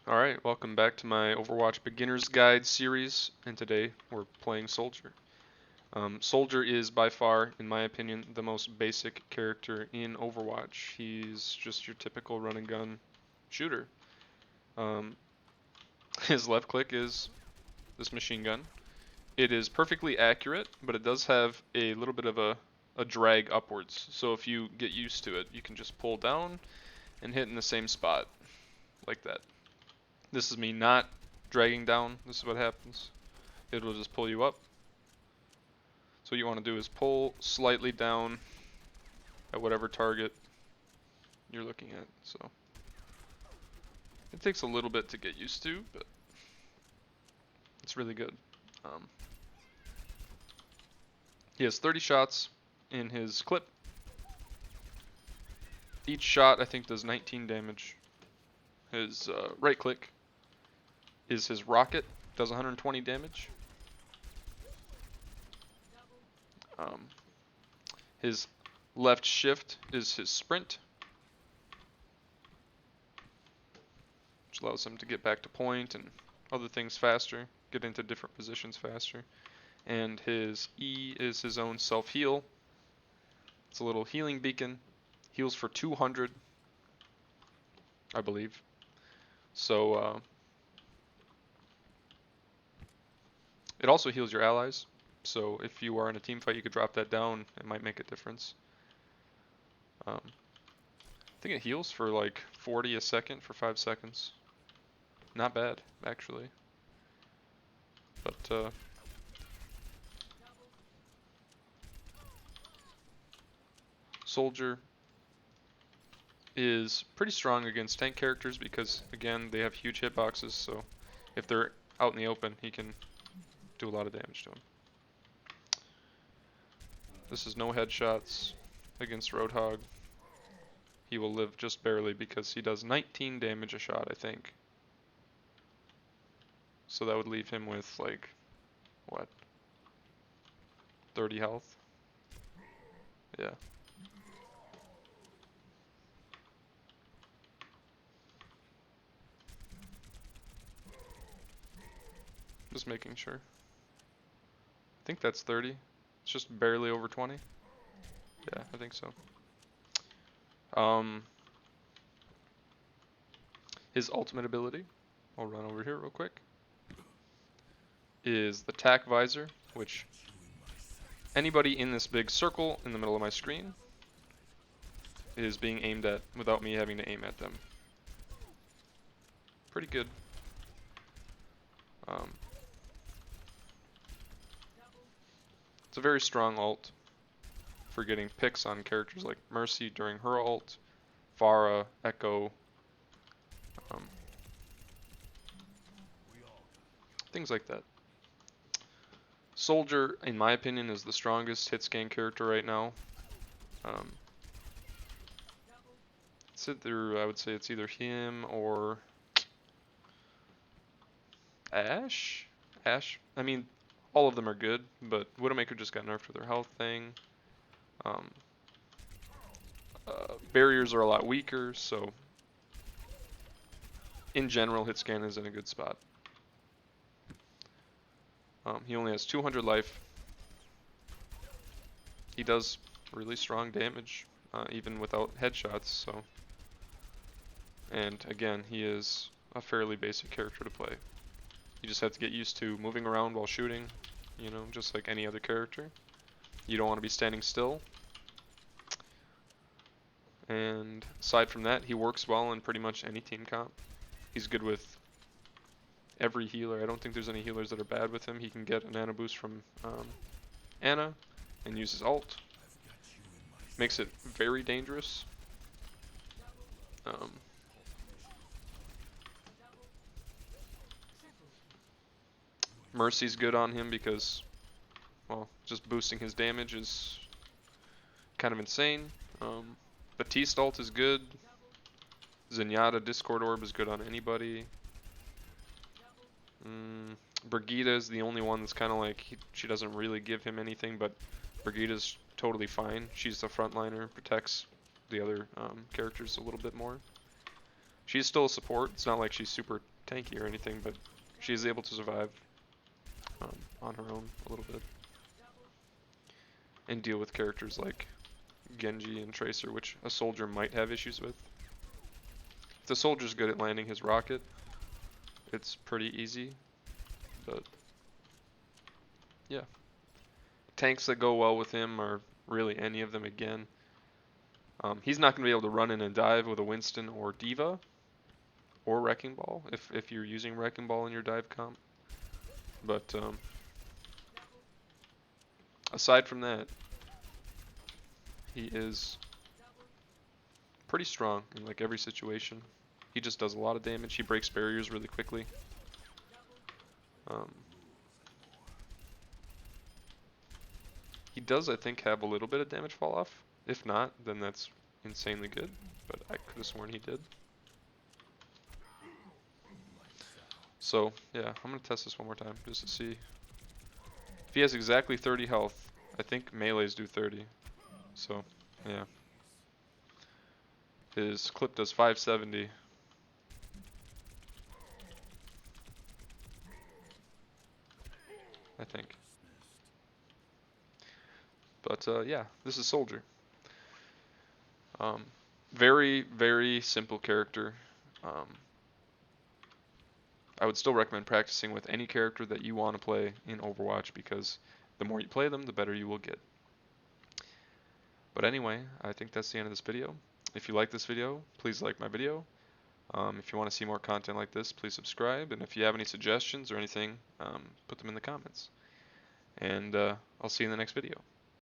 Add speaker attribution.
Speaker 1: Alright, welcome back to my Overwatch Beginner's Guide series, and today we're playing Soldier. Soldier is by far, in my opinion, the most basic character in Overwatch. He's just your typical run and gun shooter. Um, his left click is this machine gun. It is perfectly accurate, but it does have a little bit of a drag upwards. So if you get used to it, you can just pull down and hit in the same spot, like that. This is me not dragging down. This is what happens. It'll just pull you up. So what you want to do is pull slightly down at whatever target you're looking at. So it takes a little bit to get used to, but it's really good. He has 30 shots in his clip. Each shot I think does 19 damage. His right click is his rocket, does 120 damage. His left shift is his sprint, which allows him to get back to point and other things faster, get into different positions faster. And his E is his own self-heal. It's a little healing beacon. Heals for 200, I believe. So it also heals your allies. So if you are in a team fight, you could drop that down. It might make a difference. I think it heals for like 40 a second for 5 seconds. Not bad, actually. But Soldier is pretty strong against tank characters because, again, they have huge hitboxes. So if they're out in the open, he can do a lot of damage to them. This is no headshots against Roadhog. He will live just barely because he does 19 damage a shot, I think. So that would leave him with like, what, 30 health? Yeah. Just making sure. I think that's 30. It's just barely over 20. Yeah, I think so. His ultimate ability, I'll run over here real quick, is the tack visor, which anybody in this big circle in the middle of my screen is being aimed at without me having to aim at them. Pretty good. It's a very strong ult for getting picks on characters like Mercy during her ult, Pharah, Echo, things like that. Soldier, in my opinion, is the strongest hit scan character right now. I would say it's either him or Ashe? Ashe? I mean, all of them are good, but Widowmaker just got nerfed with her health thing. Barriers are a lot weaker, so in general, Hitscan is in a good spot. He only has 200 life. He does really strong damage, even without headshots, so. And again, he is a fairly basic character to play. You just have to get used to moving around while shooting, you know, just like any other character. You don't want to be standing still. And aside from that, he works well in pretty much any team comp. He's good with every healer. I don't think there's any healers that are bad with him. He can get an Ana boost from Ana and use his ult. Makes it very dangerous. Mercy's good on him because, well, just boosting his damage is kind of insane. Batiste ult is good. Zenyatta Discord Orb is good on anybody. Brigitte is the only one that's kind of like, she doesn't really give him anything, but Brigitte's totally fine. She's the frontliner, protects the other characters a little bit more. She's still a support. It's not like she's super tanky or anything, but she is able to survive on her own a little bit and deal with characters like Genji and Tracer, which a soldier might have issues with. If the soldier's good at landing his rocket, it's pretty easy, but yeah. Tanks that go well with him are really any of them again. He's not going to be able to run in and dive with a Winston or Diva or Wrecking Ball if you're using Wrecking Ball in your dive comp. But aside from that, he is pretty strong in like every situation. He just does a lot of damage. He breaks barriers really quickly. He does, I think, have a little bit of damage fall off. If not, then that's insanely good. But I could have sworn he did. So, yeah, I'm going to test this one more time just to see. If he has exactly 30 health, I think melees do 30. So, yeah. His clip does 570. I think. But, yeah, this is Soldier. Very, very simple character. I would still recommend practicing with any character that you want to play in Overwatch because the more you play them, the better you will get. But anyway, I think that's the end of this video. If you like this video, please like my video. If you want to see more content like this, please subscribe. And if you have any suggestions or anything, put them in the comments. And I'll see you in the next video.